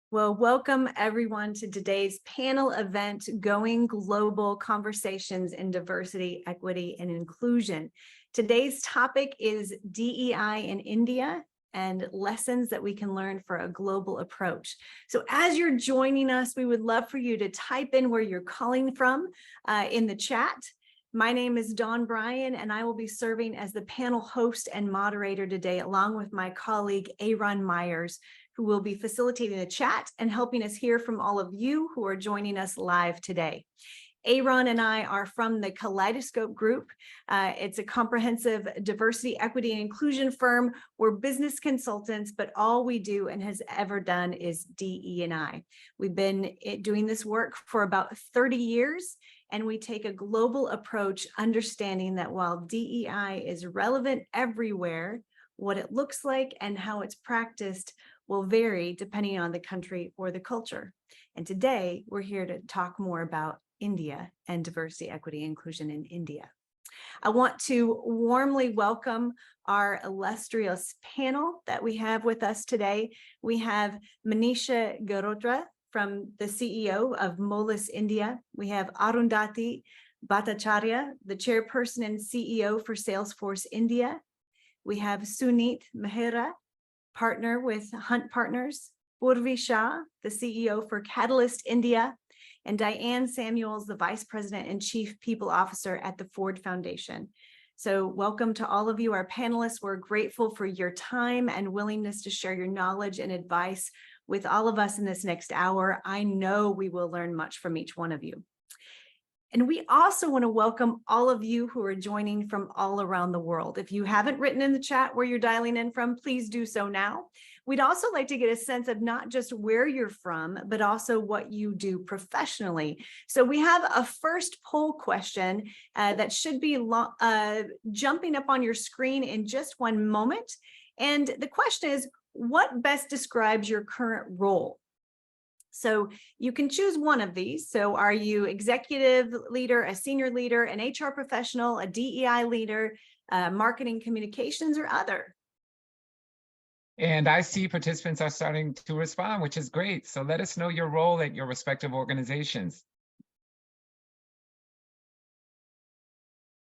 Well, welcome everyone to today's panel event, Going Global: Conversations in Diversity, Equity, and Inclusion. Today's topic is DEI in India and lessons that we can learn for a global approach. So as you're joining us, we would love for you to type in where you're calling from in the chat. My name is Dawn Bryan, and I will be serving as the panel host and moderator today, along with my colleague, Aaron Myers, who will be facilitating the chat and helping us hear from all of you who are joining us live today. Aaron and I are from the Kaleidoscope Group. It's a comprehensive diversity, equity, and inclusion firm. We're business consultants, but all we do and has ever done is DE&I. We've been doing this work for about 30 years, and we take a global approach, understanding that while DEI is relevant everywhere, what it looks like and how it's practiced will vary depending on the country or the culture. And today we're here to talk more about India and diversity, equity, and inclusion in India. I want to warmly welcome our illustrious panel that we have with us today. We have Manisha Garotra, from the CEO of Moelis India. We have Arundhati Bhattacharya, the chairperson and CEO for Salesforce India. We have Suneet Mehra, partner with Hunt Partners, Purvi Shah, the CEO for Catalyst India, and Diane Samuels, the Vice President and Chief People Officer at the Ford Foundation. So welcome to all of you, our panelists. We're grateful for your time and willingness to share your knowledge and advice with all of us in this next hour. I know we will learn much from each one of you. And we also want to welcome all of you who are joining from all around the world. If you haven't written in the chat where you're dialing in from, please do so now. We'd also like to get a sense of not just where you're from, but also what you do professionally. So we have a first poll question that should be jumping up on your screen in just one moment. And the question is, what best describes your current role? So you can choose one of these. So are you executive leader, a senior leader, an HR professional, a DEI leader, marketing communications, or other? And I see participants are starting to respond, which is great. So let us know your role at your respective organizations.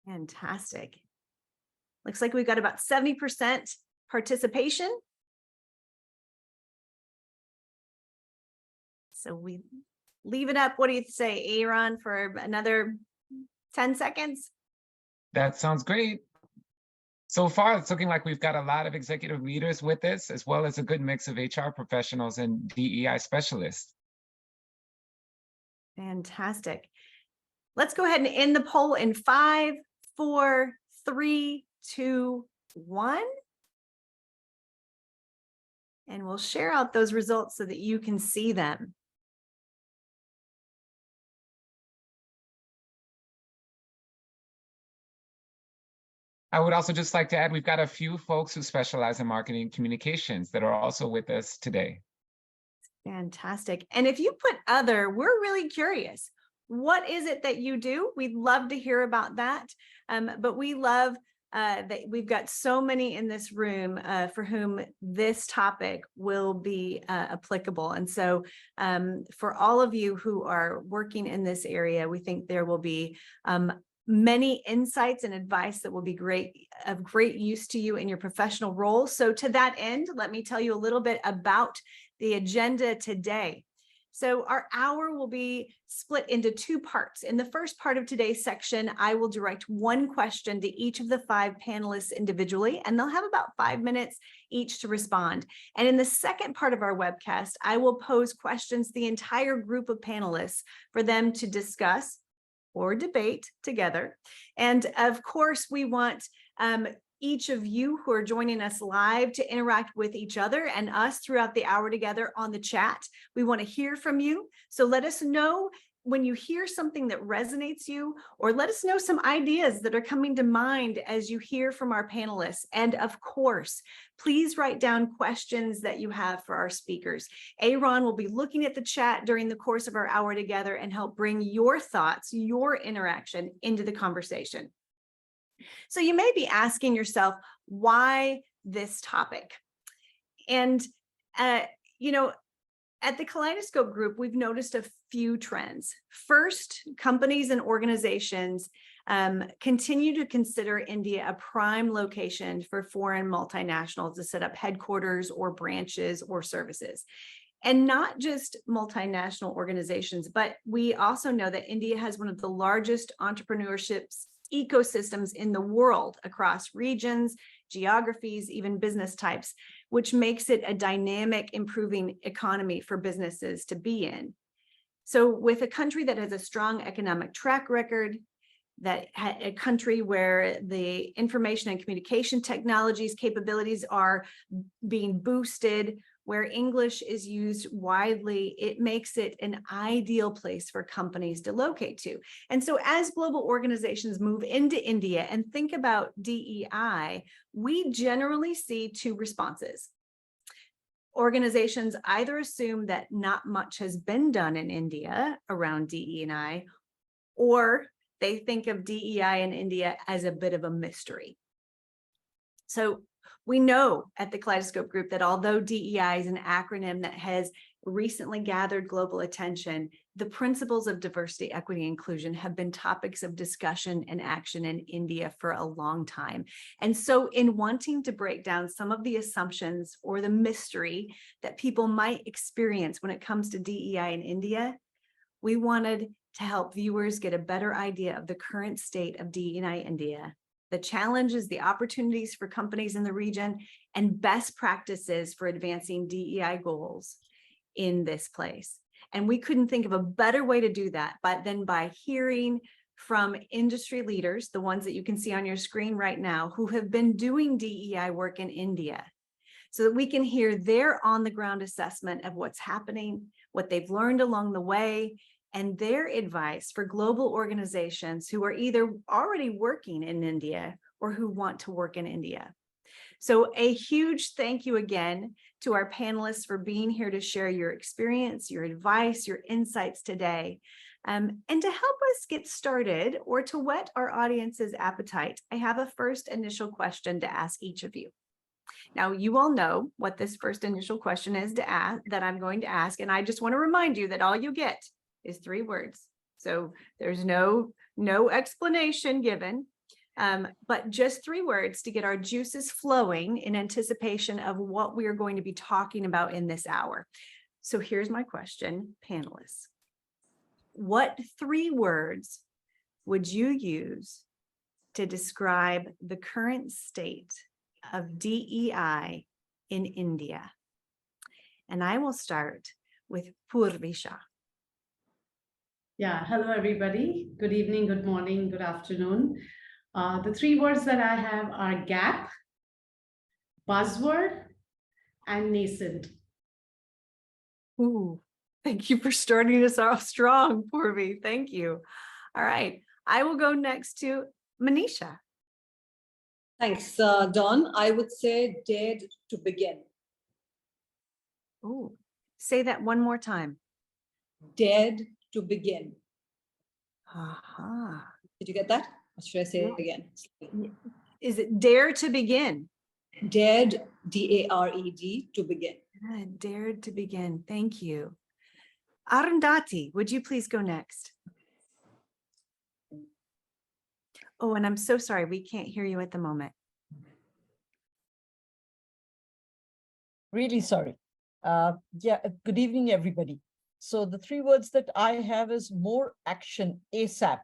Fantastic. Looks like we've got about 70% participation. So we leave it up. What do you say, Aaron, for another 10 seconds? That sounds great. So far, it's looking like we've got a lot of executive leaders with us, as well as a good mix of HR professionals and DEI specialists. Fantastic. Let's go ahead and end the poll in 5, 4, 3, 2, 1. And we'll share out those results so that you can see them. I would also just like to add, we've got a few folks who specialize in marketing communications that are also with us today. Fantastic. And if you put other, we're really curious. What is it that you do? We'd love to hear about that. But we love that we've got so many in this room for whom this topic will be applicable. And so for all of you who are working in this area, we think there will be many insights and advice that will be of great use to you in your professional role. So to that end, let me tell you a little bit about the agenda today. So our hour will be split into 2 parts. In the first part of today's section, I will direct one question to each of the 5 panelists individually, and they'll have about 5 minutes each to respond. And in the second part of our webcast, I will pose questions to the entire group of panelists for them to discuss or debate together. And of course, we want each of you who are joining us live to interact with each other and us throughout the hour together on the chat. We want to hear from you. So let us know when you hear something that resonates you, or let us know some ideas that are coming to mind as you hear from our panelists. And of course, please write down questions that you have for our speakers. Aaron will be looking at the chat during the course of our hour together and help bring your thoughts, your interaction into the conversation. So you may be asking yourself, why this topic? And, At the Kaleidoscope Group, we've noticed a few trends. First, companies and organizations continue to consider India a prime location for foreign multinationals to set up headquarters or branches or services. And not just multinational organizations, but we also know that India has one of the largest entrepreneurship ecosystems in the world across regions, geographies, even business types, which makes it a dynamic, improving economy for businesses to be in. So with a country that has a strong economic track record, a country where the information and communication technologies capabilities are being boosted, where English is used widely, it makes it an ideal place for companies to locate to. And so as global organizations move into India and think about DEI, we generally see two responses. Organizations either assume that not much has been done in India around DE&I, or they think of DEI in India as a bit of a mystery. So we know at the Kaleidoscope Group that although DEI is an acronym that has recently gathered global attention, the principles of diversity, equity, inclusion have been topics of discussion and action in India for a long time. And so in wanting to break down some of the assumptions or the mystery that people might experience when it comes to DEI in India, we wanted to help viewers get a better idea of the current state of DEI in India, the challenges, the opportunities for companies in the region, and best practices for advancing DEI goals in this place. And we couldn't think of a better way to do that than by hearing from industry leaders, the ones that you can see on your screen right now, who have been doing DEI work in India, so that we can hear their on-the-ground assessment of what's happening, what they've learned along the way, and their advice for global organizations who are either already working in India or who want to work in India. So a huge thank you again to our panelists for being here to share your experience, your advice, your insights today. And to help us get started or to whet our audience's appetite, I have a first initial question to ask each of you. Now, you all know what this first initial question is that I'm going to ask, and I just want to remind you that all you get is 3 words. So there's no explanation given, but just 3 words to get our juices flowing in anticipation of what we are going to be talking about in this hour. So here's my question, panelists. What 3 words would you use to describe the current state of DEI in India? And I will start with Purvisha. Yeah, hello everybody. Good evening, good morning, good afternoon. The 3 words that I have are gap, buzzword, and nascent. Ooh, thank you for starting us off strong, Purvi. Thank you. All right, I will go next to Manisha. Thanks, Dawn. I would say dared to begin. Ooh, say that one more time. Dared to begin. Aha. Did you get that? Or should I say it again? Is it dare to begin? Dared, D-A-R-E-D, to begin. Dared to begin. Thank you. Arundhati, would you please go next? Oh, and I'm so sorry, we can't hear you at the moment. Really sorry. Good evening, everybody. So the 3 words that I have is more action ASAP.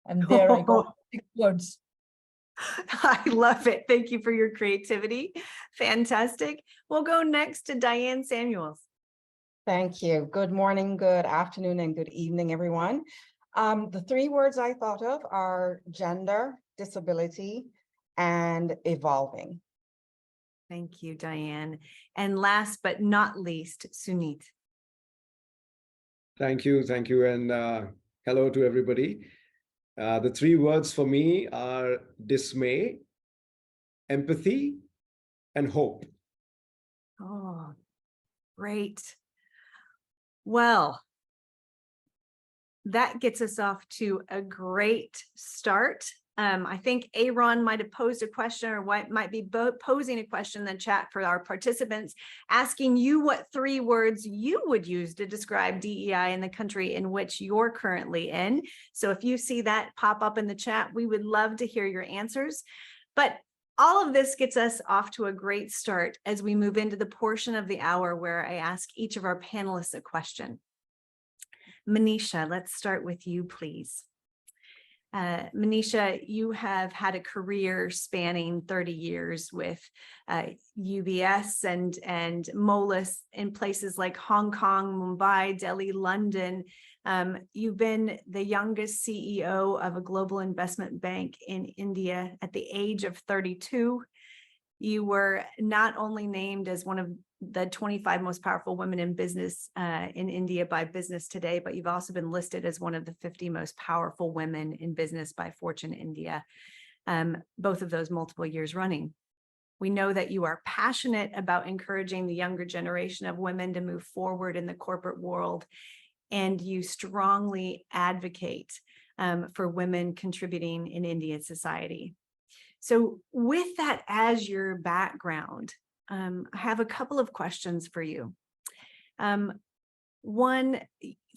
And there I got 6 words. I love it. Thank you for your creativity. Fantastic. We'll go next to Diane Samuels. Thank you. Good morning, good afternoon, and good evening, everyone. The 3 words I thought of are gender, disability, and evolving. Thank you, Diane. And last but not least, Sunit. Thank you, and hello to everybody. The 3 words for me are dismay, empathy, and hope. Oh, great. Well, that gets us off to a great start I think Aaron might have posed a question or might be posing a question in the chat for our participants, asking you what 3 words you would use to describe DEI in the country in which you're currently in. So if you see that pop up in the chat, we would love to hear your answers. But all of this gets us off to a great start as we move into the portion of the hour where I ask each of our panelists a question. Manisha, let's start with you, please. Manisha, you have had a career spanning 30 years with UBS and Moelis in places like Hong Kong, Mumbai, Delhi, London. You've been the youngest CEO of a global investment bank in India at the age of 32. You were not only named as one of the 25 most powerful women in business in India by Business Today, but you've also been listed as one of the 50 most powerful women in business by Fortune India, both of those multiple years running. We know that you are passionate about encouraging the younger generation of women to move forward in the corporate world, and you strongly advocate for women contributing in Indian society. So with that as your background, I have a couple of questions for you. One,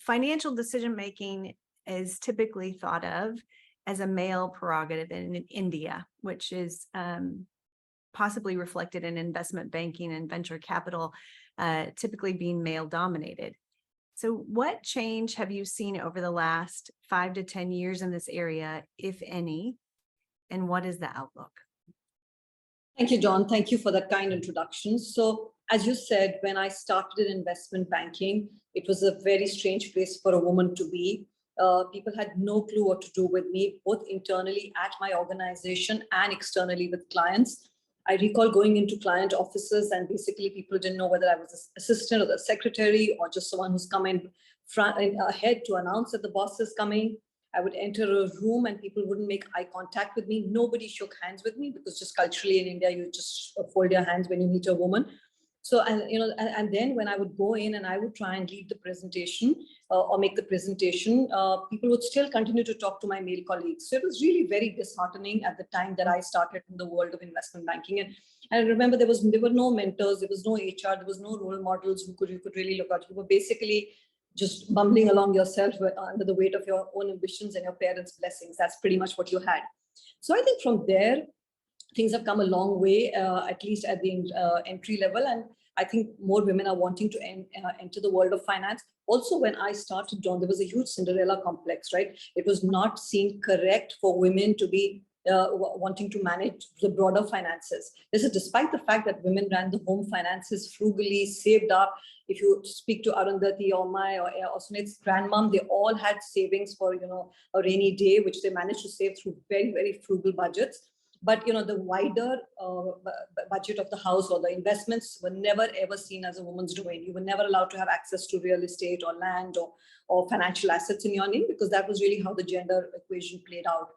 financial decision-making is typically thought of as a male prerogative in India, which is possibly reflected in investment banking and venture capital, typically being male-dominated. So what change have you seen over the last 5 to 10 years in this area, if any, and what is the outlook? Thank you, Dawn. Thank you for that kind introduction. So as you said, when I started in investment banking, it was a very strange place for a woman to be. People had no clue what to do with me, both internally at my organization and externally with clients. I recall going into client offices and basically people didn't know whether I was an assistant or the secretary or just someone who's come in front ahead to announce that the boss is coming. I would enter a room and people wouldn't make eye contact with me. Nobody shook hands with me because just culturally in India, you just fold your hands when you meet a woman. So, and then when I would go in and I would try and lead the presentation or make the presentation, people would still continue to talk to my male colleagues. So it was really very disheartening at the time that I started in the world of investment banking. And I remember there were no mentors, there was no HR, there was no role models you could really look at. You were basically just bumbling along yourself under the weight of your own ambitions and your parents' blessings. That's pretty much what you had. So I think from there, things have come a long way, at least at the entry level. And I think more women are wanting to enter the world of finance. Also, when I started, John, there was a huge Cinderella complex, right? It was not seen correct for women to be wanting to manage the broader finances. This is despite the fact that women ran the home finances frugally, saved up. If you speak to Arundhati or Mai or Sunit's grandmom, they all had savings for, a rainy day, which they managed to save through very, very frugal budgets. But, the wider budget of the house or the investments were never, ever seen as a woman's domain. You were never allowed to have access to real estate or land or financial assets in your name, because that was really how the gender equation played out.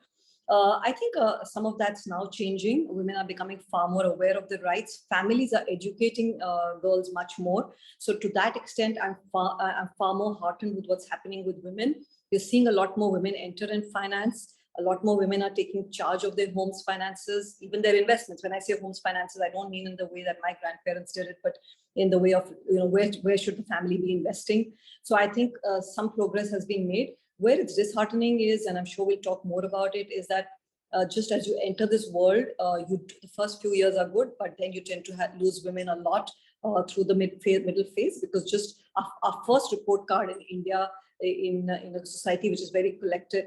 I think some of that's now changing. Women are becoming far more aware of their rights. Families are educating girls much more. So to that extent, I'm far more heartened with what's happening with women. We're seeing a lot more women enter in finance. A lot more women are taking charge of their homes' finances, even their investments. When I say homes' finances, I don't mean in the way that my grandparents did it, but in the way of, where should the family be investing? So I think some progress has been made. Where it's disheartening is, and I'm sure we'll talk more about it, is that just as you enter this world, the first few years are good, but then you tend to lose women a lot through the middle phase, because just our first report card in India, in a society which is very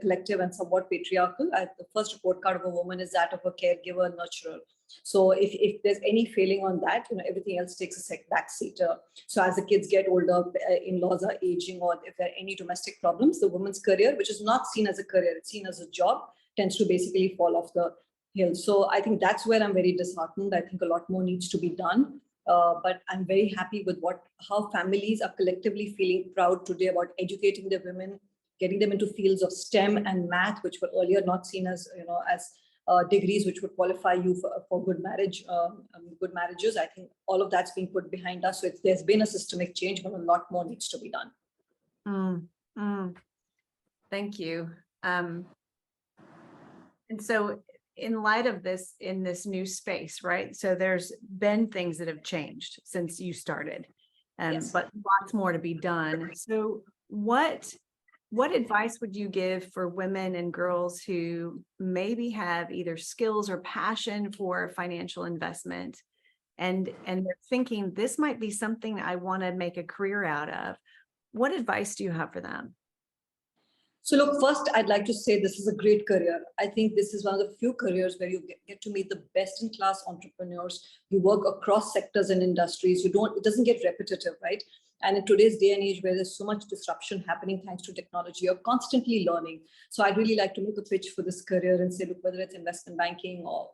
collective and somewhat patriarchal, the first report card of a woman is that of a caregiver and nurturer. So if there's any failing on that, everything else takes a back seat. So as the kids get older, in-laws are aging, or if there are any domestic problems, the woman's career, which is not seen as a career, it's seen as a job, tends to basically fall off the hill. So I think that's where I'm very disheartened. I think a lot more needs to be done. But I'm very happy with how families are collectively feeling proud today about educating their women, getting them into fields of STEM and math, which were earlier not seen as degrees which would qualify you for good marriage, good marriages. I think all of that's being put behind us. So there's been a systemic change, but a lot more needs to be done. Thank you. And so in light of this, in this new space, right? So there's been things that have changed since you started, Yes. but lots more to be done. So what advice would you give for women and girls who maybe have either skills or passion for financial investment, and they're thinking this might be something I want to make a career out of? What advice do you have for them? So look, first, I'd like to say this is a great career. I think this is one of the few careers where you get to meet the best in class entrepreneurs. You work across sectors and industries. It doesn't get repetitive, right? And in today's day and age where there's so much disruption happening thanks to technology, you're constantly learning. So I'd really like to make a pitch for this career and say, look, whether it's investment banking or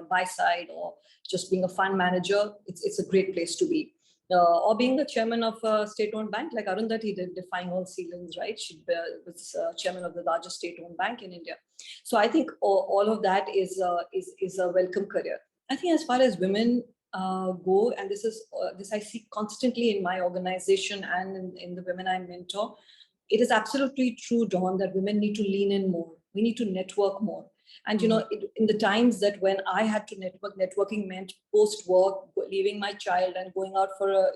buy side or just being a fund manager, it's a great place to be. Or being the chairman of a state-owned bank, like Arundhati did, defying all ceilings, right? She was chairman of the largest state-owned bank in India. So I think all of that is a welcome career. I think as far as women go, and this I see constantly in my organization and in the women I mentor, it is absolutely true, Dawn, that women need to lean in more. We need to network more. And, in the times that when I had to networking meant post-work, leaving my child and going out for a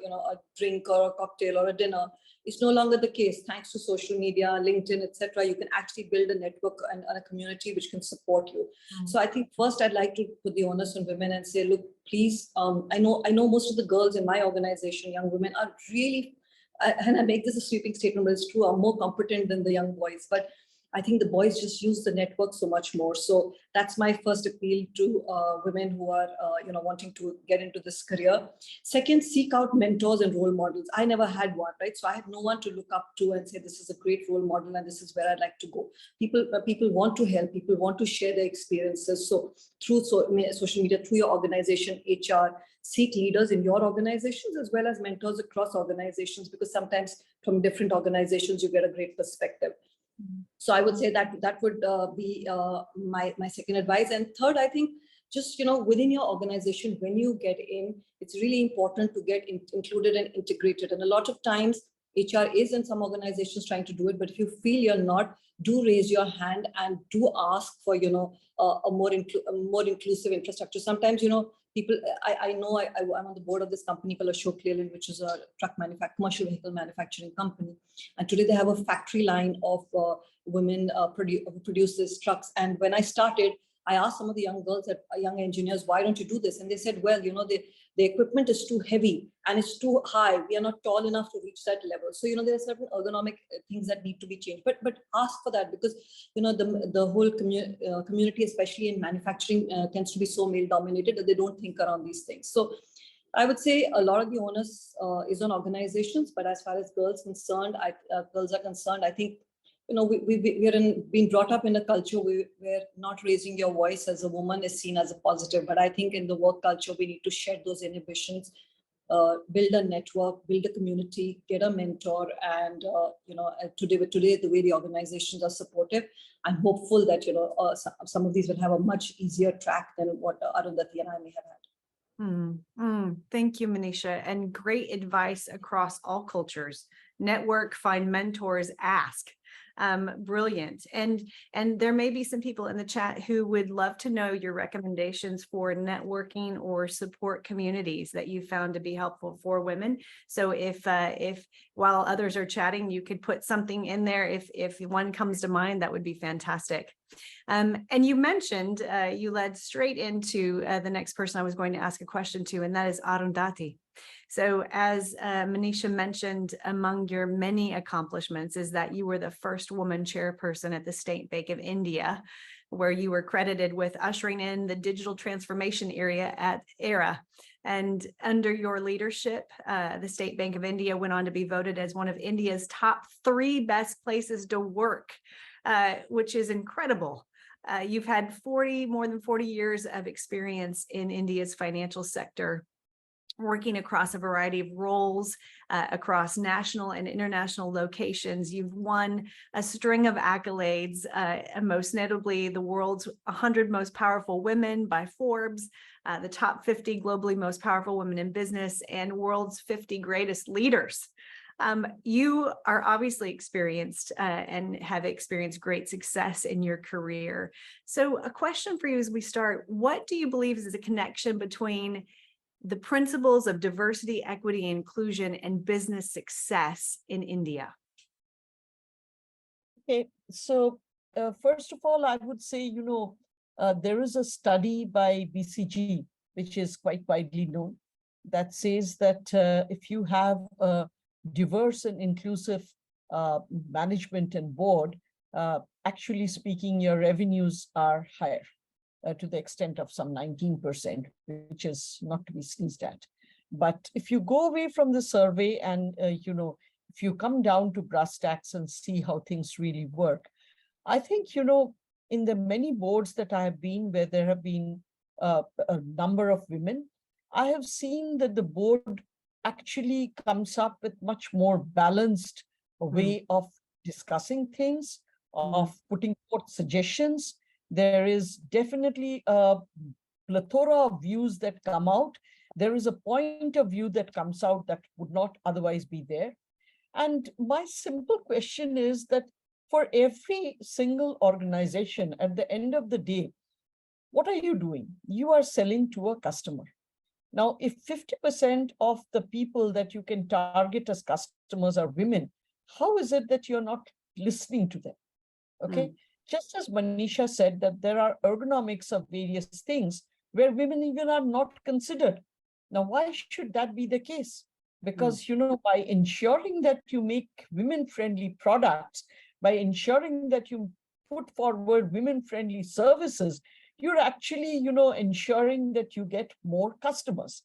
drink or a cocktail or a dinner. It's no longer the case. Thanks to social media, LinkedIn, etc., you can actually build a network and a community which can support you. So I think first I'd like to put the onus on women and say, look, please, I know most of the girls in my organization, young women, are really, and I make this a sweeping statement, but it's true, are more competent than the young boys. But I think the boys just use the network so much more. So that's my first appeal to women who are, wanting to get into this career. Second, seek out mentors and role models. I never had one, right? So I had no one to look up to and say, this is a great role model and this is where I'd like to go. People want to help. People want to share their experiences. So through social media, through your organization, HR, seek leaders in your organizations as well as mentors across organizations, because sometimes from different organizations, you get a great perspective. So I would say that would be my second advice. And third, I think just, within your organization, when you get in, it's really important to get included and integrated. And a lot of times HR is in some organizations trying to do it, but if you feel you're not, do raise your hand and do ask for, a more inclusive infrastructure. Sometimes, people, I know I'm on the board of this company called Ashok Leyland, which is a commercial vehicle manufacturing company. And today they have a factory line of women produce these trucks. And when I started, I asked some of the young girls, young engineers, why don't you do this? And they said, well, the equipment is too heavy and it's too high. We are not tall enough to reach that level. So, there are certain ergonomic things that need to be changed, but ask for that, because, the whole community, especially in manufacturing, tends to be so male dominated that they don't think around these things. So I would say a lot of the onus is on organizations, but as far as girls are concerned, I think, we're being brought up in a culture where not raising your voice as a woman is seen as a positive. But I think in the work culture, we need to shed those inhibitions, build a network, build a community, get a mentor. And, today, the way the organizations are supportive, I'm hopeful that, some of these will have a much easier track than what Arundhati and I may have had. Thank you, Manisha. And great advice across all cultures. Network, find mentors, ask. Brilliant. And there may be some people in the chat who would love to know your recommendations for networking or support communities that you found to be helpful for women. So if while others are chatting, you could put something in there. If one comes to mind, that would be fantastic. And you mentioned, you led straight into the next person I was going to ask a question to, and that is Arundhati. So as Manisha mentioned, among your many accomplishments is that you were the first woman chairperson at the State Bank of India, where you were credited with ushering in the digital transformation era. And under your leadership, the State Bank of India went on to be voted as one of India's top 3 best places to work, which is incredible. You've had more than 40 years of experience in India's financial sector, working across a variety of roles across national and international locations. You've won a string of accolades, most notably the world's 100 most powerful women by Forbes, the top 50 globally most powerful women in business, and world's 50 greatest leaders. You are obviously experienced and have experienced great success in your career. So a question for you as we start, what do you believe is the connection between the principles of diversity, equity, and inclusion and business success in India? Okay, so first of all, I would say, there is a study by BCG, which is quite widely known, that says that if you have a diverse and inclusive management and board, actually speaking, your revenues are higher to the extent of some 19%, which is not to be sneezed at. But if you go away from the survey and, if you come down to brass tacks and see how things really work, I think, in the many boards that I have been where there have been a number of women, I have seen that the board actually comes up with much more balanced way of discussing things, of putting forth suggestions. There is definitely a plethora of views that come out. There is a point of view that comes out that would not otherwise be there. And my simple question is that for every single organization, at the end of the day, what are you doing? You are selling to a customer. Now, if 50% of the people that you can target as customers are women, how is it that you're not listening to them? Okay. Just as Manisha said that there are ergonomics of various things where women even are not considered. Now, why should that be the case? Because, by ensuring that you make women-friendly products, by ensuring that you put forward women-friendly services, you're actually, ensuring that you get more customers.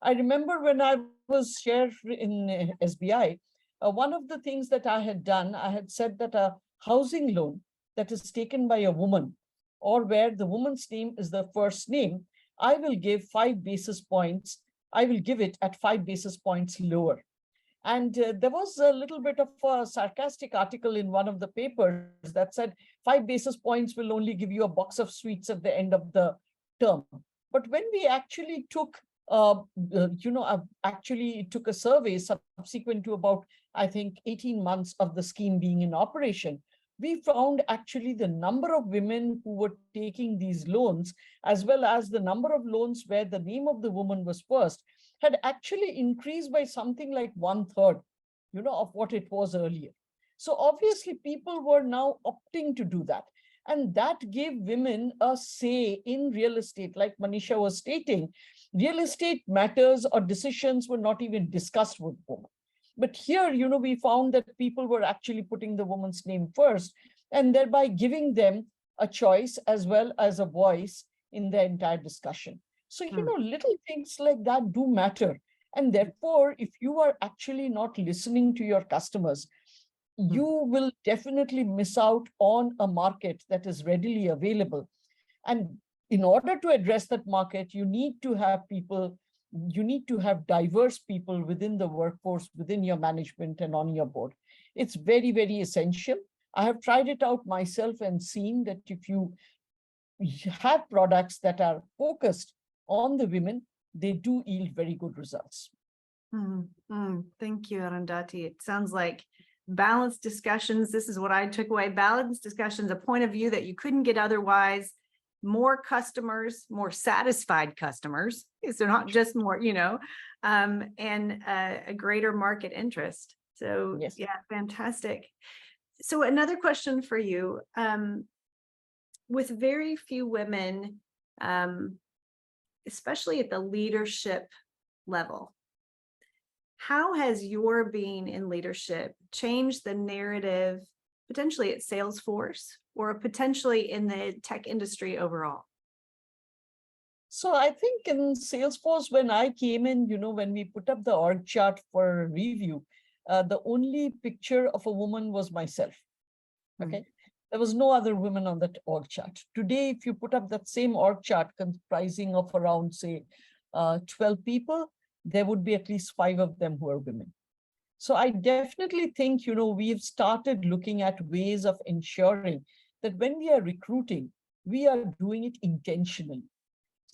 I remember when I was chair in SBI, one of the things that I had done, I had said that a housing loan that is taken by a woman, or where the woman's name is the first name, I will give 5 basis points. I will give it at 5 basis points lower. And there was a little bit of a sarcastic article in one of the papers that said 5 basis points will only give you a box of sweets at the end of the term. But when we actually took, took a survey subsequent to about, I think, 18 months of the scheme being in operation, we found actually the number of women who were taking these loans, as well as the number of loans where the name of the woman was first, had actually increased by something like 1/3, of what it was earlier. So obviously people were now opting to do that. And that gave women a say in real estate. Like Manisha was stating, real estate matters or decisions were not even discussed with women. But here, we found that people were actually putting the woman's name first and thereby giving them a choice as well as a voice in the entire discussion. So, little things like that do matter. And therefore, if you are actually not listening to your customers, you will definitely miss out on a market that is readily available. And in order to address that market, you need to have people, you need to have diverse people within the workforce, within your management and on your board. It's very, very essential. I have tried it out myself and seen that if you have products that are focused on the women, they do yield very good results. Thank you, Arundhati. It sounds like balanced discussions. This is what I took away. Balanced discussions, a point of view that you couldn't get otherwise. More customers, more satisfied customers. So not just more, and a greater market interest. So yes. Yeah, fantastic. So another question for you. With very few women, especially at the leadership level, how has your being in leadership changed the narrative, potentially at Salesforce or potentially in the tech industry overall? So I think in Salesforce, when I came in, when we put up the org chart for review, the only picture of a woman was myself. Okay. There was no other women on that org chart. Today, if you put up that same org chart comprising of around, say, 12 people, there would be at least 5 of them who are women. So I definitely think, we've started looking at ways of ensuring that when we are recruiting, we are doing it intentionally.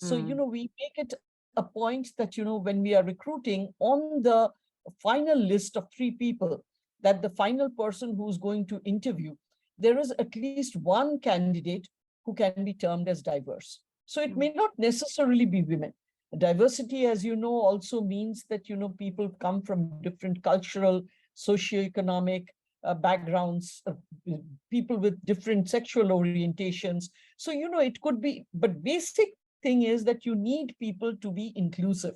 So, we make it a point that, when we are recruiting on the final list of 3 people, that the final person who's going to interview, there is at least one candidate who can be termed as diverse. So it may not necessarily be women. Diversity, as you know, also means that, you know, people come from different cultural, socioeconomic backgrounds, people with different sexual orientations. So, you know, it could be, but basic thing is that you need people to be inclusive.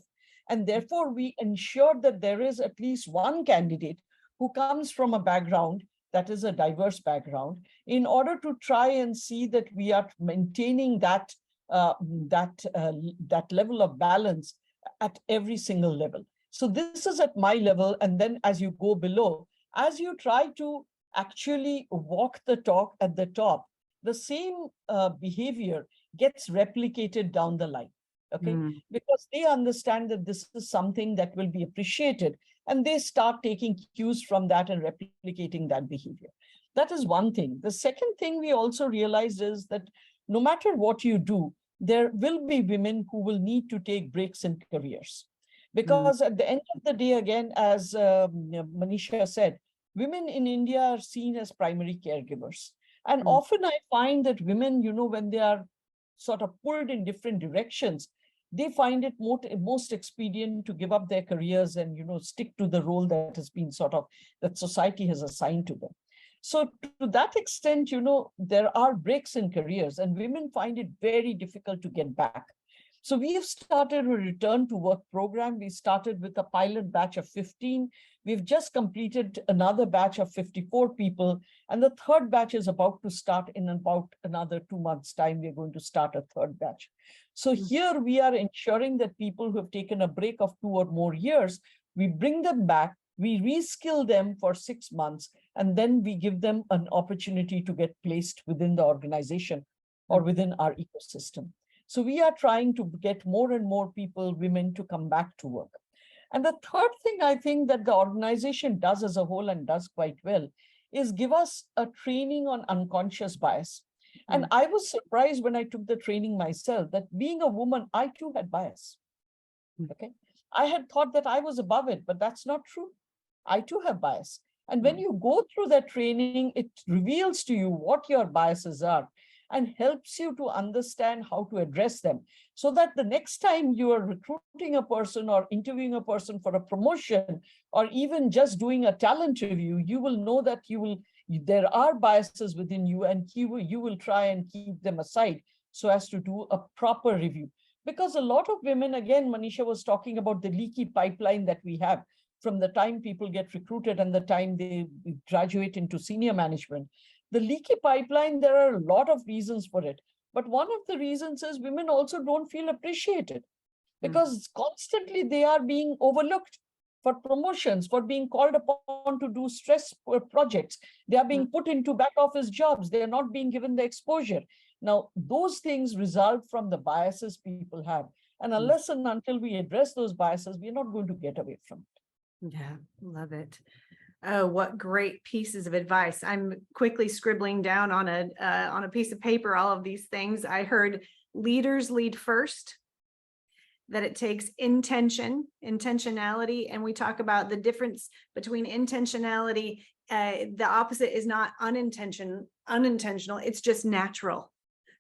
And therefore, we ensure that there is at least one candidate who comes from a background that is a diverse background, in order to try and see that we are maintaining that level of balance at every single level. So this is at my level. And then as you go below, as you try to actually walk the talk at the top, the same behavior gets replicated down the line. Okay, because they understand that this is something that will be appreciated, and they start taking cues from that and replicating that behavior. That is one thing. The second thing we also realized is that no matter what you do, there will be women who will need to take breaks in careers. Because at the end of the day, again, as Manisha said, women in India are seen as primary caregivers. And often I find that women, you know, when they are sort of pulled in different directions, they find it most expedient to give up their careers and, you know, stick to the role that has been sort of, that society has assigned to them. So to that extent, you know, there are breaks in careers and women find it very difficult to get back. So we have started a return to work program. We started with a pilot batch of 15. We've just completed another batch of 54 people. And the third batch is about to start in about another 2 months' time. We're going to start a third batch. So here we are ensuring that people who have taken a break of 2 or more years, we bring them back, we reskill them for 6 months, and then we give them an opportunity to get placed within the organization or within our ecosystem. So we are trying to get more and more people, women, to come back to work. And the third thing I think that the organization does as a whole and does quite well is give us a training on unconscious bias. And I was surprised when I took the training myself that being a woman, I too had bias. Okay, I had thought that I was above it, but that's not true. I too have bias. And when you go through that training, it reveals to you what your biases are and helps you to understand how to address them, so that the next time you are recruiting a person or interviewing a person for a promotion, or even just doing a talent review, you will know that there are biases within you, and you will try and keep them aside so as to do a proper review. Because a lot of women, again, Manisha was talking about the leaky pipeline that we have from the time people get recruited and the time they graduate into senior management. The leaky pipeline, there are a lot of reasons for it. But one of the reasons is women also don't feel appreciated, because constantly they are being overlooked for promotions, for being called upon to do stress projects. They are being put into back office jobs. They are not being given the exposure. Now, those things result from the biases people have. And unless and until we address those biases, we're not going to get away from it. Yeah, love it. Oh, what great pieces of advice. I'm quickly scribbling down on a piece of paper all of these things. I heard leaders lead first, that it takes intentionality, and we talk about the difference between intentionality. The opposite is not unintentional, it's just natural.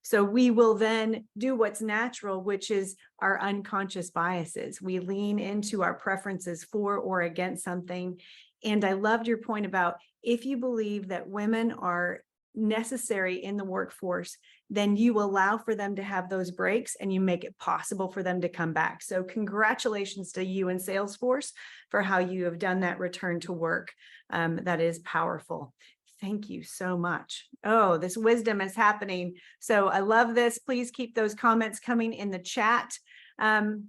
So we will then do what's natural, which is our unconscious biases. We lean into our preferences for or against something. And I loved your point about, if you believe that women are necessary in the workforce, then you allow for them to have those breaks and you make it possible for them to come back. So congratulations to you and Salesforce for how you have done that return to work. That is powerful. Thank you so much. Oh, this wisdom is happening. So I love this. Please keep those comments coming in the chat. And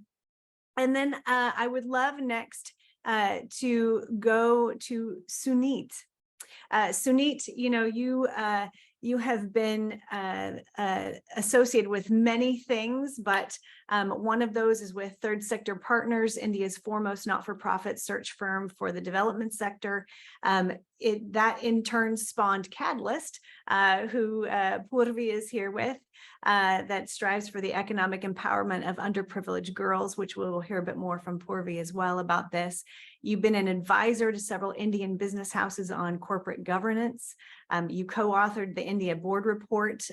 then I would love next to go to Suneet. Suneet, you know, you have been associated with many things, but One of those is with Third Sector Partners, India's foremost not-for-profit search firm for the development sector. That in turn spawned Catalyst, who Purvi is here with, that strives for the economic empowerment of underprivileged girls, which we will hear a bit more from Purvi as well about this. You've been an advisor to several Indian business houses on corporate governance. You co-authored the India Board Report,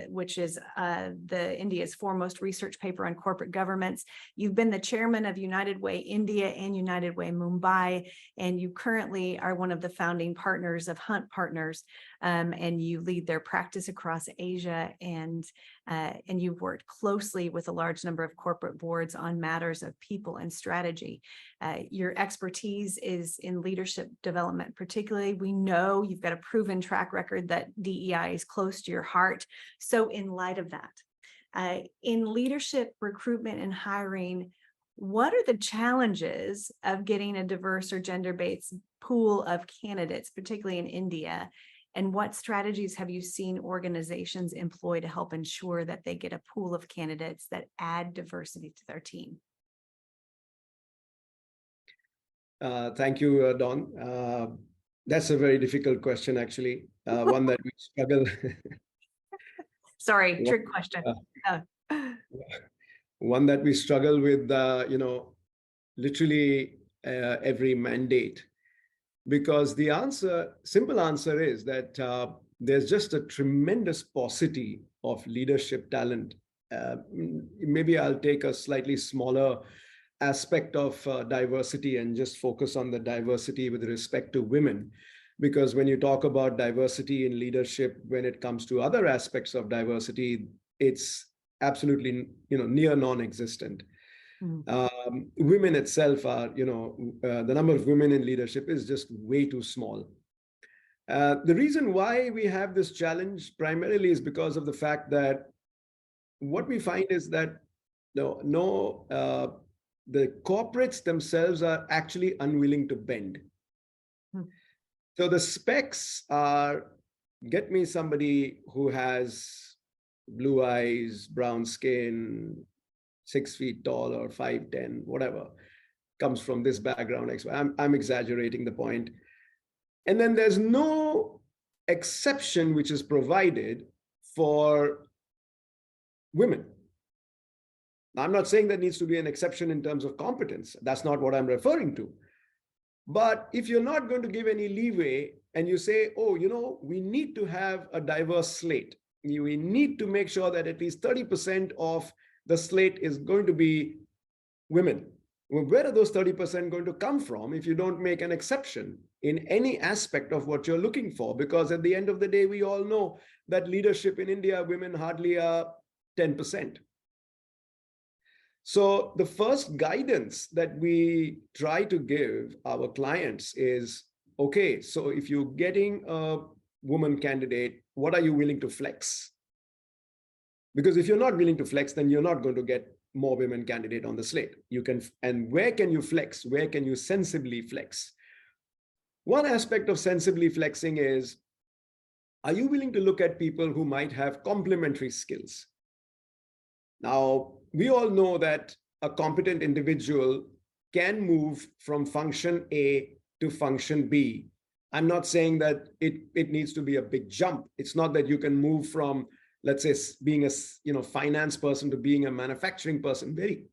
which is the India's foremost research paper on corporate governance. You've been the chairman of United Way India and United Way Mumbai, and you currently are one of the founding partners of Hunt Partners, and you lead their practice across Asia, and you've worked closely with a large number of corporate boards on matters of people and strategy. Your expertise is in leadership development. Particularly, we know you've got a proven track record that DEI is close to your heart. So in light of that, in leadership recruitment and hiring, what are the challenges of getting a diverse or gender-based pool of candidates, particularly in India? And what strategies have you seen organizations employ to help ensure that they get a pool of candidates that add diversity to their team? Thank you, Dawn. That's a very difficult question, actually. One that we struggle. Sorry, trick question. One that we struggle with, literally every mandate, because the simple answer is that there's just a tremendous paucity of leadership talent. Maybe I'll take a slightly smaller aspect of diversity and just focus on the diversity with respect to women. Because when you talk about diversity in leadership, when it comes to other aspects of diversity, it's absolutely, near non-existent. Women itself are, the number of women in leadership is just way too small. The reason why we have this challenge primarily is because of the fact that what we find is that the corporates themselves are actually unwilling to bend. So the specs are, get me somebody who has blue eyes, brown skin, 6 feet tall or 5'10", whatever, comes from this background. I'm exaggerating the point. And then there's no exception which is provided for women. Now, I'm not saying there needs to be an exception in terms of competence. That's not what I'm referring to. But if you're not going to give any leeway and you say, oh, we need to have a diverse slate. We need to make sure that at least 30% of the slate is going to be women. Well, where are those 30% going to come from if you don't make an exception in any aspect of what you're looking for? Because at the end of the day, we all know that leadership in India, women hardly are 10%. So the first guidance that we try to give our clients is, okay, so if you're getting a woman candidate, what are you willing to flex? Because if you're not willing to flex, then you're not going to get more women candidate on the slate. And where can you flex? Where can you sensibly flex? One aspect of sensibly flexing is, are you willing to look at people who might have complementary skills? Now, we all know that a competent individual can move from function A to function B. I'm not saying that it needs to be a big jump. It's not that you can move from, let's say, being a finance person to being a manufacturing person very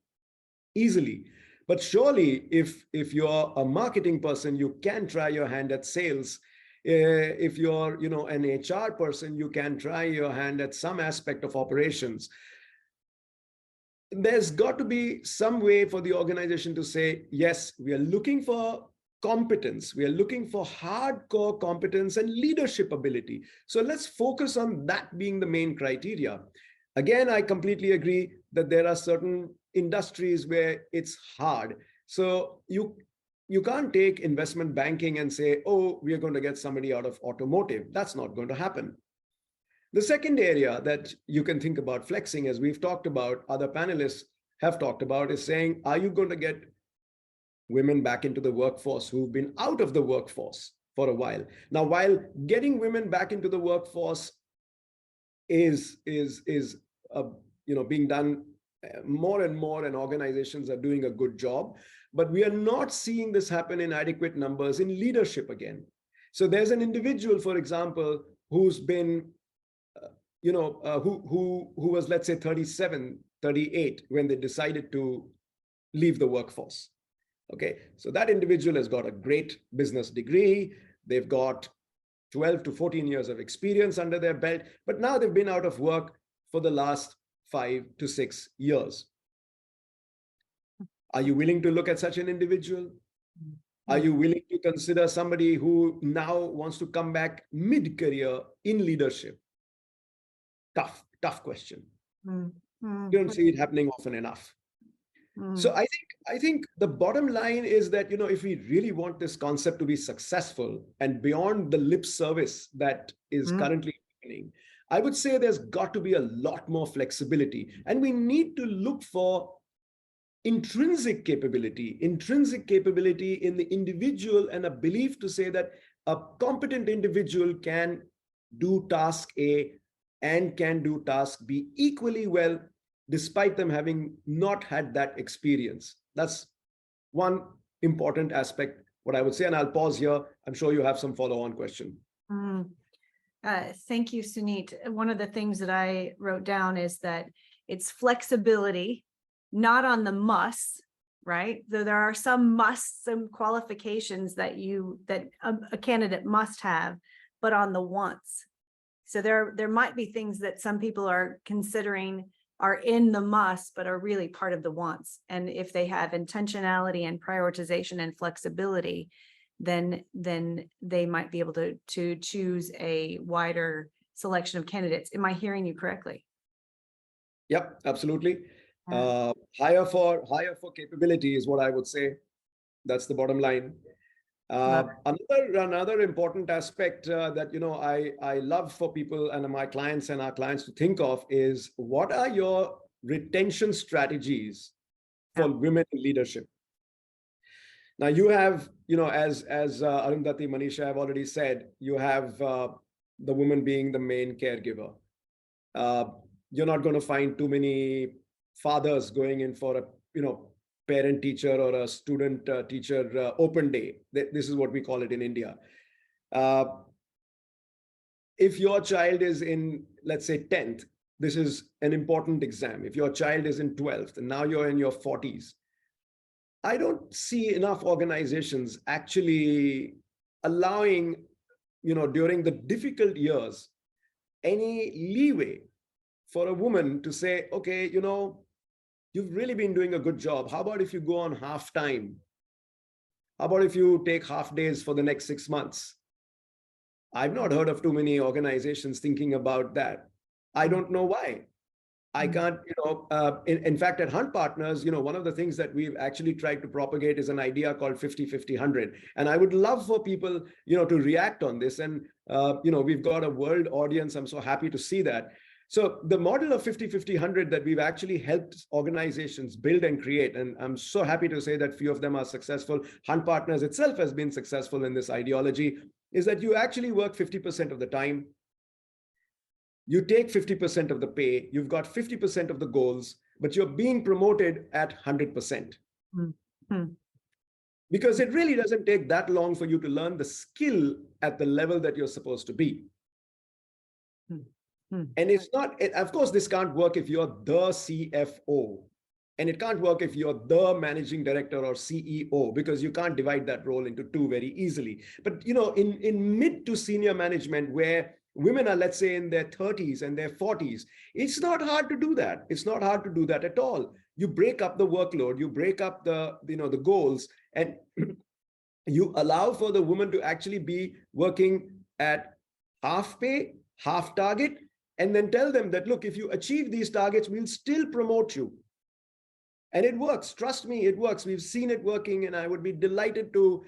easily. But surely, if you're a marketing person, you can try your hand at sales. If you're an HR person, you can try your hand at some aspect of operations. There's got to be some way for the organization to say, yes, we are looking for competence. We are looking for hardcore competence and leadership ability. So let's focus on that being the main criteria. Again, I completely agree that there are certain industries where it's hard. So you can't take investment banking and say, oh, we are going to get somebody out of automotive. That's not going to happen. The second area that you can think about flexing, as we've talked about, other panelists have talked about, is saying, are you going to get women back into the workforce who've been out of the workforce for a while? Now, while getting women back into the workforce is being done more and more, and organizations are doing a good job, but we are not seeing this happen in adequate numbers in leadership again. So there's an individual, for example, who's been, who was, let's say, 37, 38 when they decided to leave the workforce. Okay, so that individual has got a great business degree. They've got 12 to 14 years of experience under their belt, but now they've been out of work for the last 5 to 6 years. Are you willing to look at such an individual? Are you willing to consider somebody who now wants to come back mid-career in leadership? Tough question. You don't see it happening often enough. So I think the bottom line is that, if we really want this concept to be successful and beyond the lip service that is currently happening, I would say there's got to be a lot more flexibility, and we need to look for intrinsic capability in the individual, and a belief to say that a competent individual can do task A and can do task B equally well, despite them having not had that experience. That's one important aspect, what I would say, and I'll pause here. I'm sure you have some follow-on question. Thank you, Suneet. One of the things that I wrote down is that it's flexibility, not on the musts, right? Though there are some musts, some qualifications that a candidate must have, but on the wants. So there might be things that some people are considering are in the must, but are really part of the wants. And if they have intentionality and prioritization and flexibility, then they might be able to choose a wider selection of candidates. Am I hearing you correctly? Yep, absolutely. Higher for capability is what I would say. That's the bottom line. Another important aspect that I love for people and my clients and our clients to think of is, what are your retention strategies for women in leadership? Now you have, as Arundhati, Manisha have already said, you have the woman being the main caregiver. You're not going to find too many fathers going in for a parent teacher or a student teacher open day. This is what we call it in India. If your child is in, let's say, 10th, this is an important exam. If your child is in 12th and now you're in your 40s, I don't see enough organizations actually allowing, during the difficult years, any leeway for a woman to say, okay, you've really been doing a good job. How about if you go on half time? How about if you take half days for the next 6 months? I've not heard of too many organizations thinking about that. I don't know why. I can't, in fact, at Hunt Partners, one of the things that we've actually tried to propagate is an idea called 50-50-100. And I would love for people, to react on this. And, we've got a world audience. I'm so happy to see that. So the model of 50-50-100 that we've actually helped organizations build and create, and I'm so happy to say that few of them are successful. Hunt Partners itself has been successful in this ideology, is that you actually work 50% of the time. You take 50% of the pay, you've got 50% of the goals, but you're being promoted at 100%. Because it really doesn't take that long for you to learn the skill at the level that you're supposed to be. And it's not, of course, this can't work if you're the CFO, and it can't work if you're the managing director or CEO, because you can't divide that role into two very easily. But, in mid to senior management, where women are, let's say, in their 30s and their 40s, it's not hard to do that. It's not hard to do that at all. You break up the workload, you break up the goals, and you allow for the woman to actually be working at half pay, half target, and then tell them that, look, if you achieve these targets, we'll still promote you. And it works. Trust me, it works. We've seen it working, and I would be delighted to,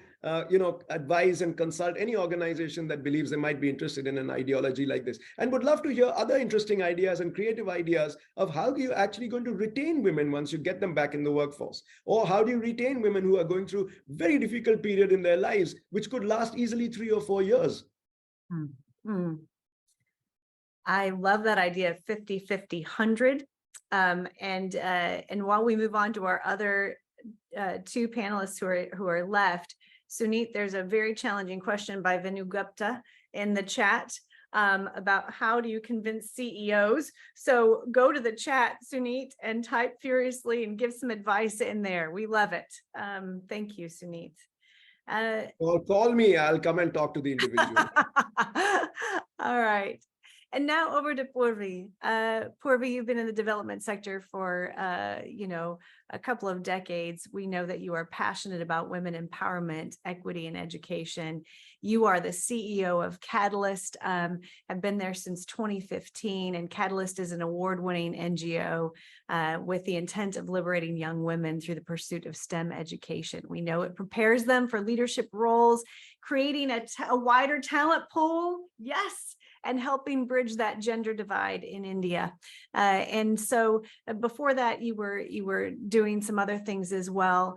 advise and consult any organization that believes they might be interested in an ideology like this, and would love to hear other interesting ideas and creative ideas of how you're actually going to retain women once you get them back in the workforce, or how do you retain women who are going through very difficult period in their lives, which could last easily 3 or 4 years. I love that idea of 50-50-100. And while we move on to our other two panelists who are left, Suneet, there's a very challenging question by Venu Gupta in the chat about how do you convince CEOs. So go to the chat, Suneet, and type furiously and give some advice in there. We love it. Thank you, Suneet. Or call me, I'll come and talk to the individual. All right. And now over to Purvi. Purvi, you've been in the development sector for, a couple of decades. We know that you are passionate about women empowerment, equity, and education. You are the CEO of Catalyst, have been there since 2015, and Catalyst is an award-winning NGO with the intent of liberating young women through the pursuit of STEM education. We know it prepares them for leadership roles, creating a wider talent pool. Yes. And helping bridge that gender divide in India. And so before that, you were doing some other things as well.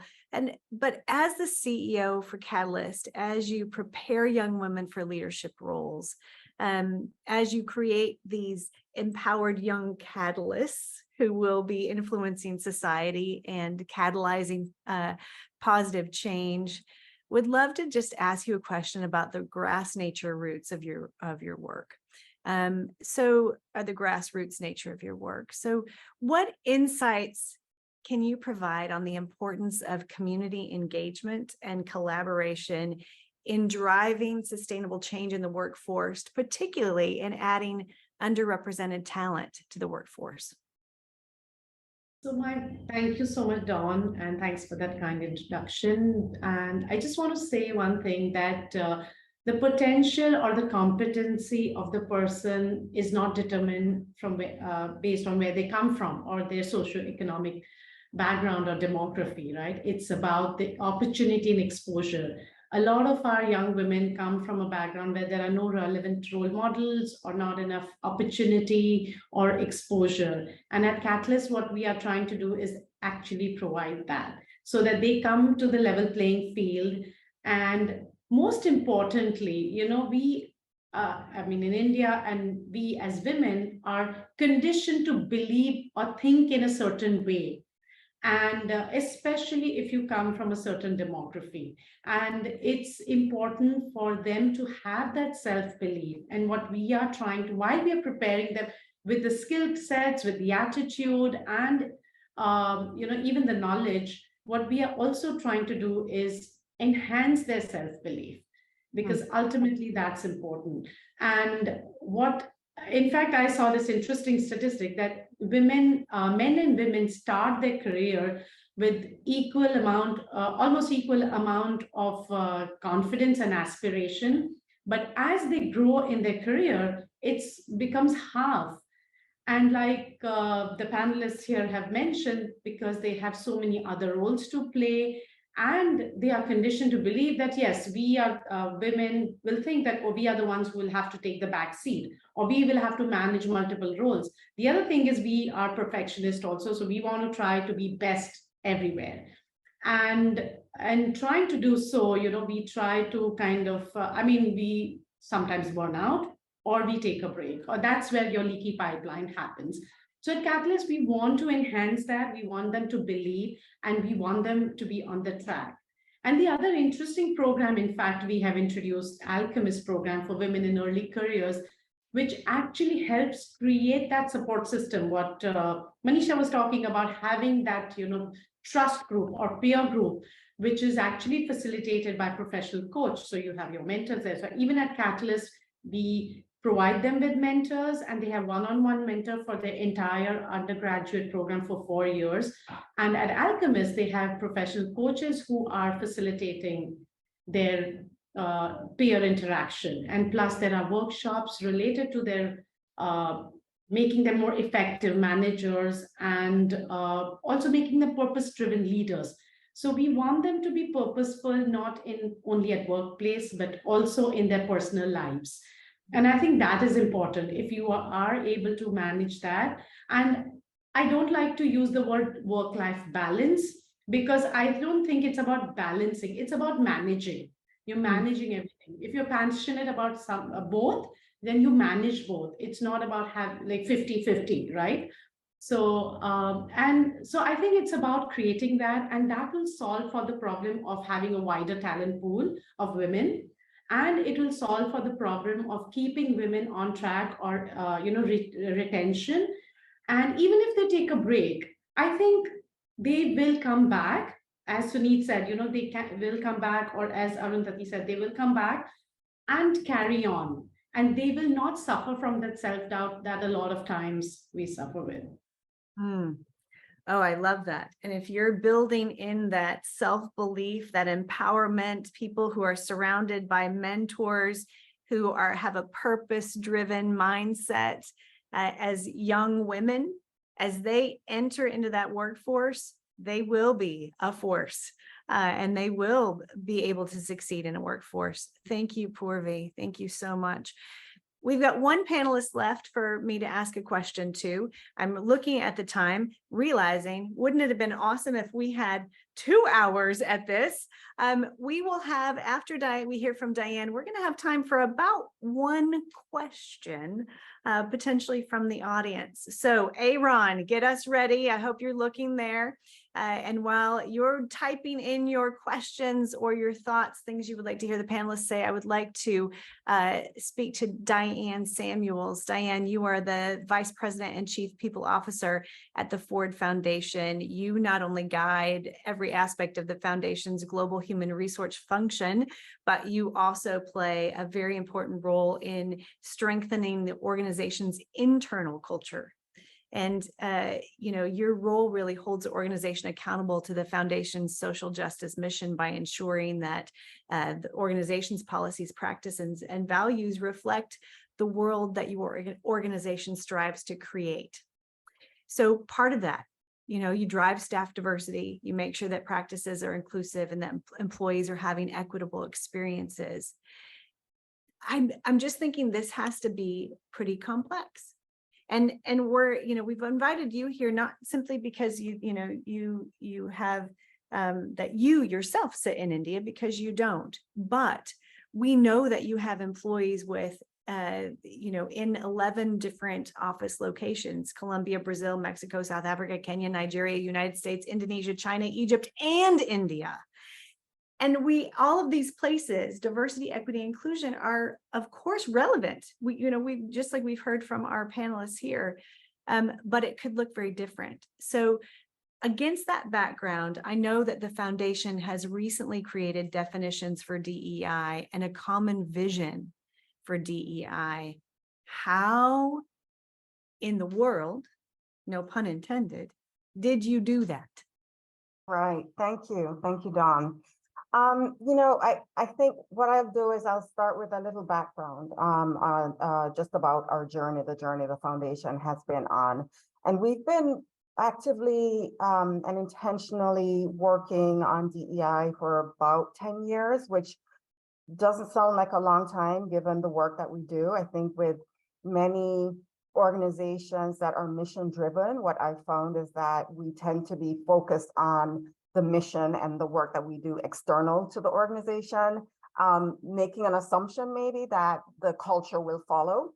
But as the CEO for Catalyst, as you prepare young women for leadership roles, as you create these empowered young catalysts who will be influencing society and catalyzing positive change, would love to just ask you a question about the grass nature roots of your work. The grassroots nature of your work. So what insights can you provide on the importance of community engagement and collaboration in driving sustainable change in the workforce, particularly in adding underrepresented talent to the workforce? Thank you so much, Dawn, and thanks for that kind introduction. And I just want to say one thing, that the potential or the competency of the person is not determined from based on where they come from or their socioeconomic background or demography, right? It's about the opportunity and exposure. A lot of our young women come from a background where there are no relevant role models or not enough opportunity or exposure. And at Catalyst, what we are trying to do is actually provide that so that they come to the level playing field. And most importantly, in India, and we as women are conditioned to believe or think in a certain way. And especially if you come from a certain demography. And it's important for them to have that self-belief. And what we are trying to, while we are preparing them with the skill sets, with the attitude, and even the knowledge, what we are also trying to do is enhance their self-belief, because ultimately that's important. And in fact, I saw this interesting statistic that men and women start their career with almost equal amount of confidence and aspiration. But as they grow in their career, it becomes half. And like the panelists here have mentioned, because they have so many other roles to play, and they are conditioned to believe that, yes, we are women will think that, we are the ones who will have to take the back seat, or we will have to manage multiple roles. The other thing is we are perfectionists also. So we want to try to be best everywhere. And trying to do so, we try to kind of, we sometimes burn out, or we take a break, or that's where your leaky pipeline happens. So at Catalyst, we want to enhance that. We want them to believe, and we want them to be on the track. And the other interesting program, in fact, we have introduced Alchemist program for women in early careers, which actually helps create that support system. What Manisha was talking about, having that, trust group or peer group, which is actually facilitated by professional coach. So you have your mentors there. So even at Catalyst, we provide them with mentors, and they have one-on-one mentor for their entire undergraduate program for 4 years. And at Alchemist, they have professional coaches who are facilitating their peer interaction. And plus there are workshops related to their making them more effective managers, and also making them purpose-driven leaders. So we want them to be purposeful, not only at workplace, but also in their personal lives. And I think that is important if you are able to manage that. And I don't like to use the word work-life balance, because I don't think it's about balancing. It's about managing. You're managing everything. If you're passionate about both, then you manage both. It's not about 50-50, right? So I think it's about creating that, and that will solve for the problem of having a wider talent pool of women, and it will solve for the problem of keeping women on track, or retention. And even if they take a break, I think they will come back. As Sunit said, will come back, or as Arundhati said, they will come back and carry on. And they will not suffer from that self-doubt that a lot of times we suffer with. Oh, I love that. And if you're building in that self-belief, that empowerment, people who are surrounded by mentors who have a purpose-driven mindset, as young women, as they enter into that workforce, they will be a force, and they will be able to succeed in a workforce. Thank you, Purvi. Thank you so much. We've got one panelist left for me to ask a question to. I'm looking at the time, realizing, wouldn't it have been awesome if we had 2 hours at this? We will have, after we hear from Diane, we're going to have time for about one question, potentially from the audience. So Aaron, get us ready. I hope you're looking there. And while you're typing in your questions or your thoughts, things you would like to hear the panelists say, I would like to speak to Diane Samuels. Diane, you are the Vice President and Chief People Officer at the Ford Foundation. You not only guide every aspect of the foundation's global human resource function, but you also play a very important role in strengthening the organization's internal culture. And, your role really holds the organization accountable to the foundation's social justice mission by ensuring that the organization's policies, practices, and values reflect the world that your organization strives to create. So part of that, you drive staff diversity, you make sure that practices are inclusive and that employees are having equitable experiences. I'm just thinking this has to be pretty complex. And we've invited you here not simply because you have that you yourself sit in India, because you don't, but we know that you have employees with in 11 different office locations: Colombia, Brazil, Mexico, South Africa, Kenya, Nigeria, United States, Indonesia, China, Egypt, and India. And all of these places, diversity, equity, inclusion are, of course, relevant. We just like we've heard from our panelists here, but it could look very different. So against that background, I know that the foundation has recently created definitions for DEI and a common vision for DEI. How in the world, no pun intended, did you do that? Right. Thank you. Thank you, Dawn. I think what I'll do is I'll start with a little background just about our journey, the journey the foundation has been on. And we've been actively and intentionally working on DEI for about 10 years, which doesn't sound like a long time given the work that we do. I think with many organizations that are mission driven, what I found is that we tend to be focused on the mission and the work that we do external to the organization, making an assumption maybe that the culture will follow.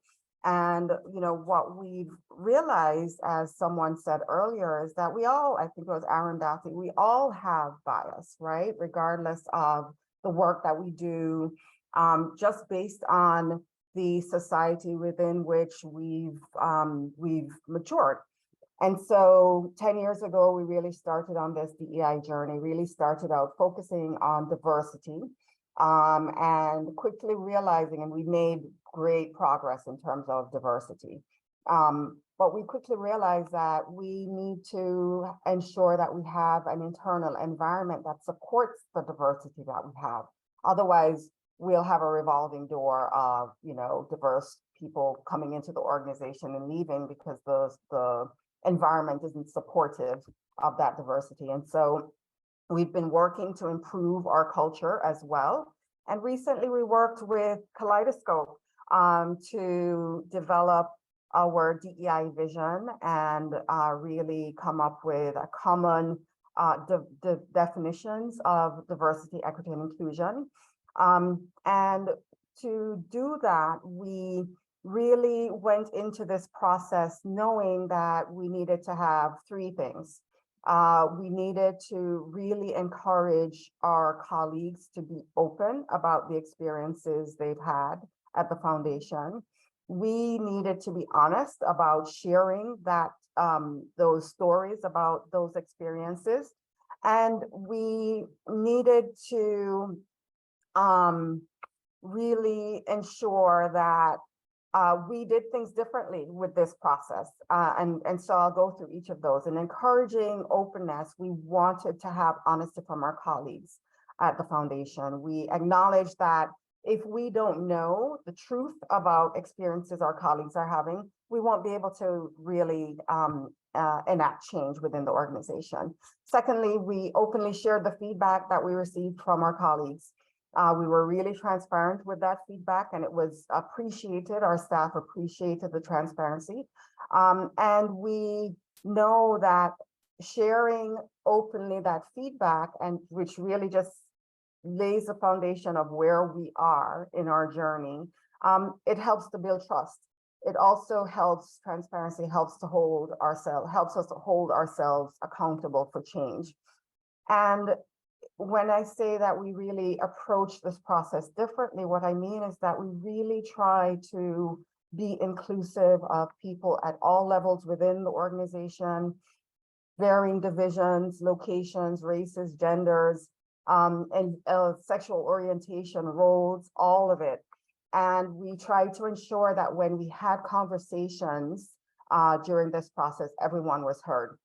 And what we've realized, as someone said earlier, is that we all, I think it was Arundhati, we all have bias, right? Regardless of the work that we do, just based on the society within which we've matured. And so 10 years ago, we really started on this DEI journey, really started out focusing on diversity, and quickly realizing, and we made great progress in terms of diversity. But we quickly realized that we need to ensure that we have an internal environment that supports the diversity that we have. Otherwise, we'll have a revolving door of, diverse people coming into the organization and leaving because the environment isn't supportive of that diversity. And so we've been working to improve our culture as well. And recently we worked with Kaleidoscope to develop our DEI vision and really come up with a common definitions of diversity, equity, and inclusion. And to do that, we really went into this process knowing that we needed to have three things. We needed to really encourage our colleagues to be open about the experiences they've had at the foundation. We needed to be honest about sharing that those stories about those experiences. And we needed to really ensure that we did things differently with this process. And so I'll go through each of those. And encouraging openness, we wanted to have honesty from our colleagues at the foundation. We acknowledge that if we don't know the truth about experiences our colleagues are having, we won't be able to really enact change within the organization. Secondly, we openly shared the feedback that we received from our colleagues. We were really transparent with that feedback, and it was appreciated. Our staff appreciated the transparency. And we know that sharing openly that feedback, and which really just lays the foundation of where we are in our journey, it helps to build trust. It also helps, transparency helps us to hold ourselves accountable for change. And when I say that we really approach this process differently, what I mean is that we really try to be inclusive of people at all levels within the organization, varying divisions, locations, races, genders, and sexual orientation, roles, all of it. And we try to ensure that when we had conversations during this process, everyone was heard.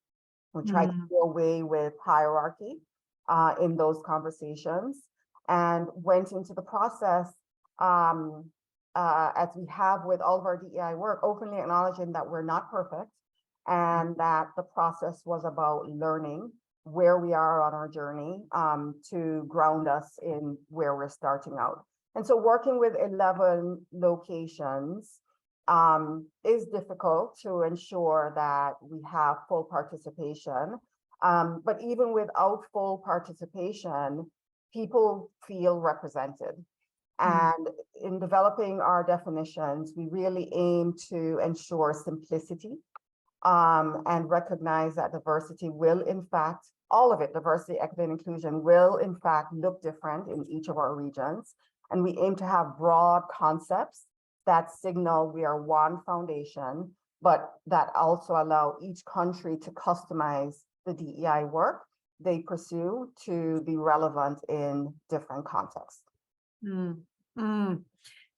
We tried to do away with hierarchy in those conversations, and went into the process as we have with all of our DEI work, openly acknowledging that we're not perfect and that the process was about learning where we are on our journey to ground us in where we're starting out. And so working with 11 locations is difficult to ensure that we have full participation. But even without full participation, people feel represented. And in developing our definitions, we really aim to ensure simplicity and recognize that diversity will, in fact, all of it, diversity, equity, and inclusion will, in fact, look different in each of our regions. And we aim to have broad concepts that signal we are one foundation, but that also allow each country to customize the DEI work they pursue to be relevant in different contexts.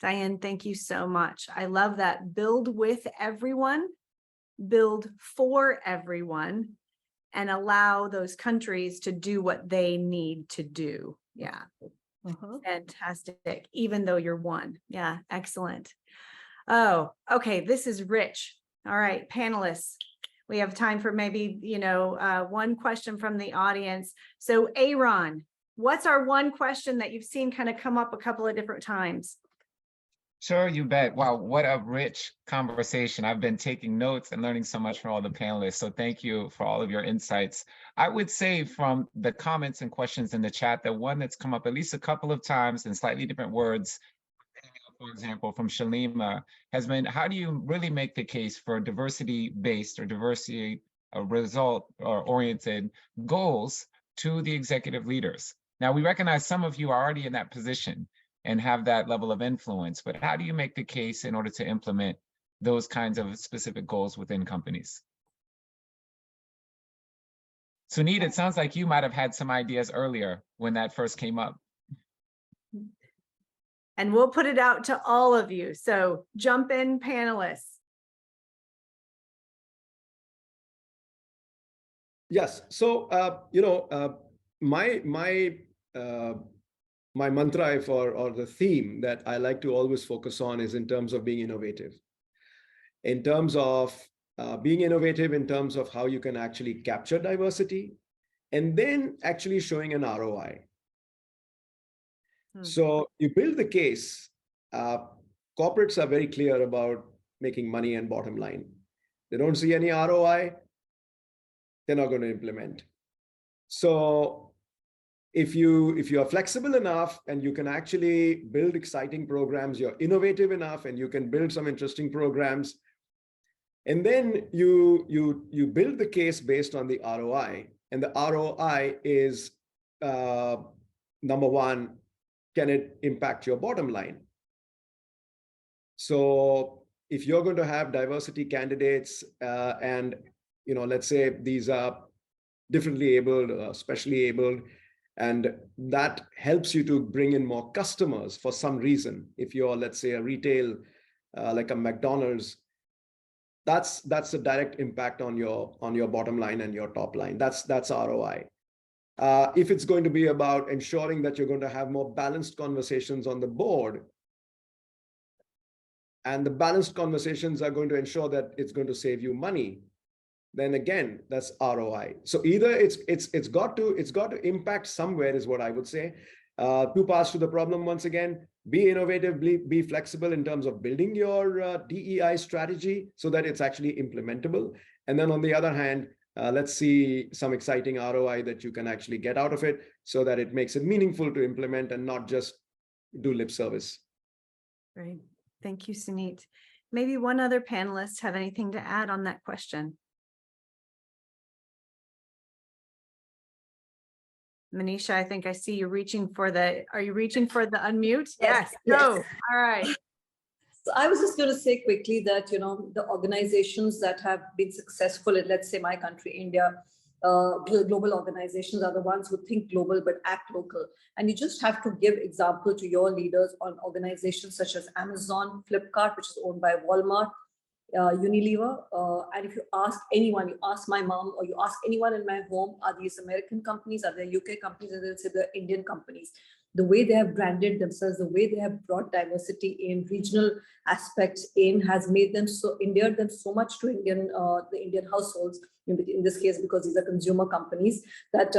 Diane, thank you so much. I love that. Build with everyone, build for everyone, and allow those countries to do what they need to do. Yeah. Fantastic. Even though you're one. Yeah, excellent. Oh, okay. This is rich. All right, panelists. We have time for maybe, one question from the audience. So Aaron, what's our one question that you've seen kind of come up a couple of different times? Sure, you bet. Wow, what a rich conversation. I've been taking notes and learning so much from all the panelists. So thank you for all of your insights. I would say from the comments and questions in the chat, the one that's come up at least a couple of times in slightly different words, for example, from Shalima, has been, how do you really make the case for diversity-based or diversity result or oriented goals to the executive leaders? Now, we recognize some of you are already in that position and have that level of influence, but how do you make the case in order to implement those kinds of specific goals within companies? Sunit, it sounds like you might have had some ideas earlier when that first came up. And we'll put it out to all of you. So jump in, panelists. Yes. So, my mantra or the theme that I like to always focus on is in terms of being innovative. In terms of being innovative in terms of how you can actually capture diversity and then actually showing an ROI. So you build the case. Corporates are very clear about making money and bottom line. They don't see any ROI, they're not going to implement. So if you are flexible enough and you can actually build exciting programs, you're innovative enough and you can build some interesting programs, and then you build the case based on the ROI, and the ROI is number one, can it impact your bottom line? So if you're going to have diversity candidates and let's say these are differently abled, specially abled, and that helps you to bring in more customers for some reason. If you're, let's say, a retail like a McDonald's, that's a direct impact on your bottom line and your top line. That's ROI. If it's going to be about ensuring that you're going to have more balanced conversations on the board, and the balanced conversations are going to ensure that it's going to save you money, then again, that's ROI. So either it's got to impact somewhere, is what I would say. Two parts to the problem. Once again, be innovative, be flexible in terms of building your DEI strategy so that it's actually implementable. And then on the other hand, let's see some exciting ROI that you can actually get out of it so that it makes it meaningful to implement and not just do lip service. Great. Thank you, Suneet. Maybe one other panelist have anything to add on that question? Manisha, I think I see you reaching for are you reaching for the unmute? Yes. Go. All right. So I was just going to say quickly that, the organizations that have been successful in, let's say, my country, India, global organizations are the ones who think global but act local. And you just have to give example to your leaders on organizations such as Amazon, Flipkart, which is owned by Walmart, Unilever. And if you ask anyone, you ask my mom or you ask anyone in my home, are these American companies, are they UK companies, and they'll say they're Indian companies. The way they have branded themselves, the way they have brought diversity in, regional aspects in, has made them endeared them so much to the Indian households, in this case, because these are consumer companies, that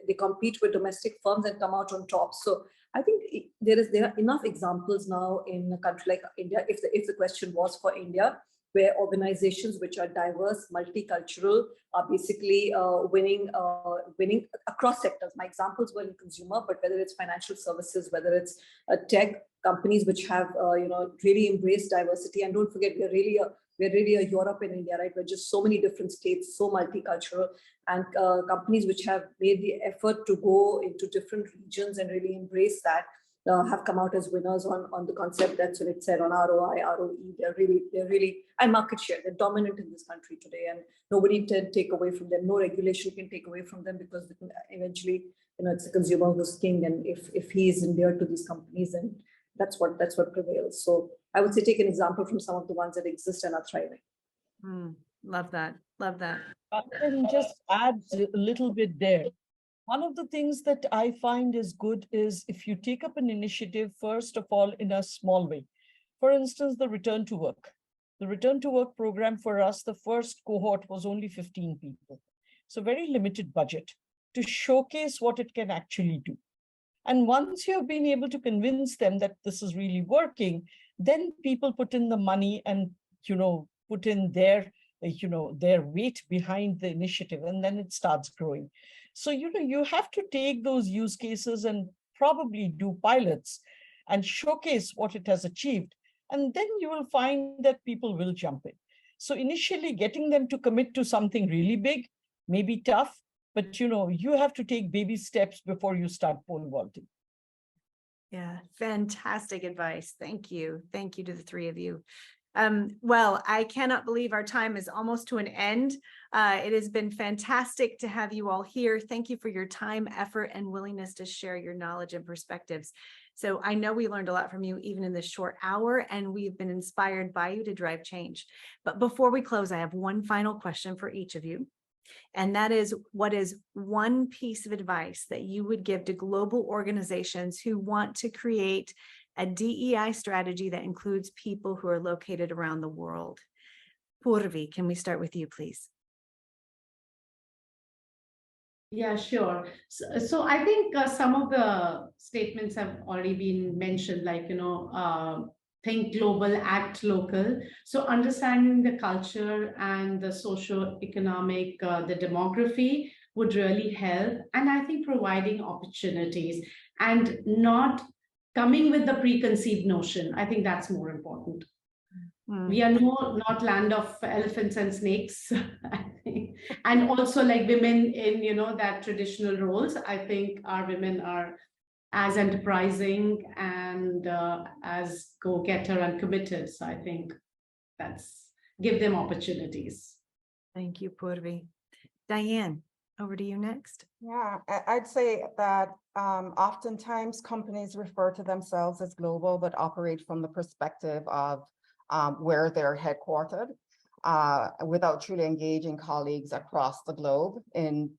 they compete with domestic firms and come out on top. So I think there are enough examples now in a country like India, if the question was for India, where organizations which are diverse, multicultural, are basically winning across sectors. My examples were in consumer, but whether it's financial services, whether it's tech companies which have really embraced diversity. And don't forget, we're really a Europe and India, right? We're just so many different states, so multicultural, and companies which have made the effort to go into different regions and really embrace that have come out as winners on the concept that's what it said on ROI, ROE. They're really, and market share. They're dominant in this country today, and nobody can take away from them. No regulation can take away from them, because they can eventually, it's the consumer who's king, and if he is endeared to these companies, then that's what prevails. So I would say take an example from some of the ones that exist and are thriving. Love that. Love that. I can just add a little bit there. One of the things that I find is good is if you take up an initiative, first of all, in a small way. For instance, the return to work. The return to work program for us, the first cohort was only 15 people. So very limited budget to showcase what it can actually do. And once you have been able to convince them that this is really working, then people put in the money and, put in their weight behind the initiative, and then it starts growing. So, you have to take those use cases and probably do pilots and showcase what it has achieved. And then you will find that people will jump in. So initially getting them to commit to something really big may be tough, but you have to take baby steps before you start pole vaulting. Yeah, fantastic advice. Thank you. Thank you to the three of you. Well, I cannot believe our time is almost to an end. It has been fantastic to have you all here. Thank you for your time, effort, and willingness to share your knowledge and perspectives. So I know we learned a lot from you even in this short hour, and we've been inspired by you to drive change. But before we close, I have one final question for each of you. And that is, what is one piece of advice that you would give to global organizations who want to create a DEI strategy that includes people who are located around the world? Purvi, can we start with you, please? Yeah, sure. So I think some of the statements have already been mentioned, like, think global, act local. So understanding the culture and the socio-economic, the demography would really help. And I think providing opportunities and not coming with the preconceived notion. I think that's more important. We are not land of elephants and snakes, I think. And also like women in, that traditional roles. I think our women are as enterprising and as go-getter and committed. So I think give them opportunities. Thank you, Purvi. Diane, over to you next. Yeah, I'd say that oftentimes companies refer to themselves as global, but operate from the perspective of where they're headquartered, without truly engaging colleagues across the globe in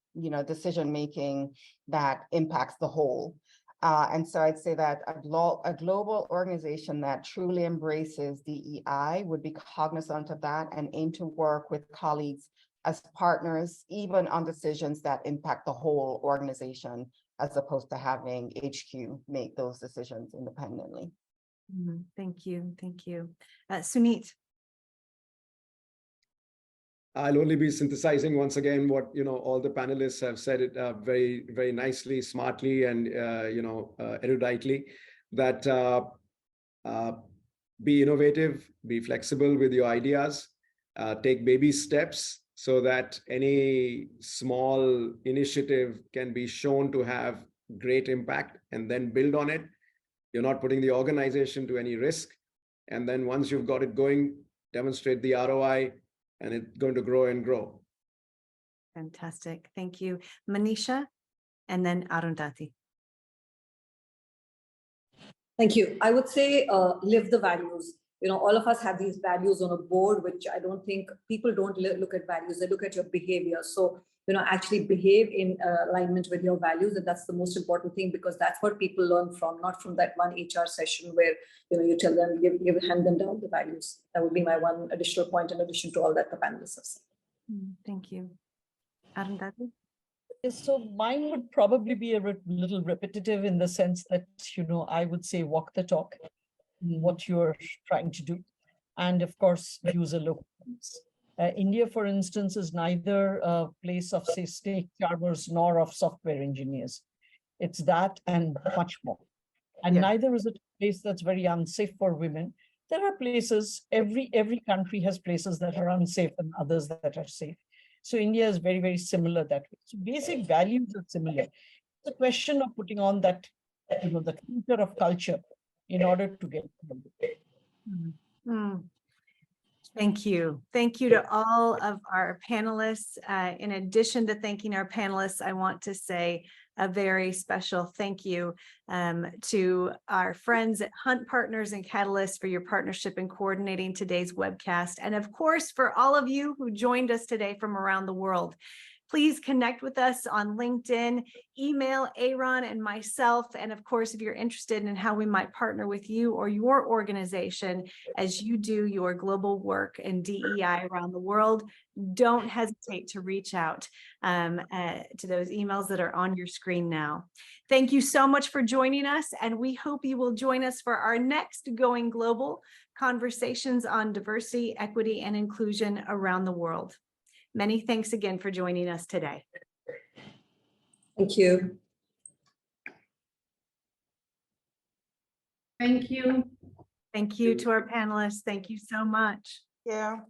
decision-making that impacts the whole. And so I'd say that a global organization that truly embraces DEI would be cognizant of that and aim to work with colleagues as partners, even on decisions that impact the whole organization, as opposed to having HQ make those decisions independently. Thank you. Thank you. Sunit. I'll only be synthesizing once again what all the panelists have said it very, very nicely, smartly, and eruditely. That be innovative, be flexible with your ideas, take baby steps so that any small initiative can be shown to have great impact, and then build on it. You're not putting the organization to any risk, and then once you've got it going, demonstrate the ROI. And it's going to grow and grow. Fantastic. Thank you. Manisha, and then Arundhati. Thank you. I would say live the values. All of us have these values on a board, which I don't think people don't look at values. They look at your behavior. So, actually behave in alignment with your values. And that's the most important thing, because that's what people learn from, not from that one HR session where, you tell them, hand them down the values. That would be my one additional point in addition to all that the panelists have said. Thank you. Arundhati? So mine would probably be a little repetitive in the sense that, I would say walk the talk, what you're trying to do. And of course, use a local terms. India, for instance, is neither a place of, say, snake charmers nor of software engineers. It's that and much more. And neither is it a place that's very unsafe for women. There are places, every country has places that are unsafe and others that are safe. So India is very, very similar that way. So basic values are similar. It's a question of putting on that, the culture of culture in order to get it. Thank you. Thank you to all of our panelists. In addition to thanking our panelists, I want to say a very special thank you to our friends at Hunt Partners and Catalyst for your partnership in coordinating today's webcast. And of course, for all of you who joined us today from around the world. Please connect with us on LinkedIn, email Aaron and myself. And of course, if you're interested in how we might partner with you or your organization as you do your global work in DEI around the world, don't hesitate to reach out to those emails that are on your screen now. Thank you so much for joining us, and we hope you will join us for our next Going Global conversations on diversity, equity, and inclusion around the world. Many thanks again for joining us today. Thank you. Thank you. Thank you to our panelists. Thank you so much. Yeah.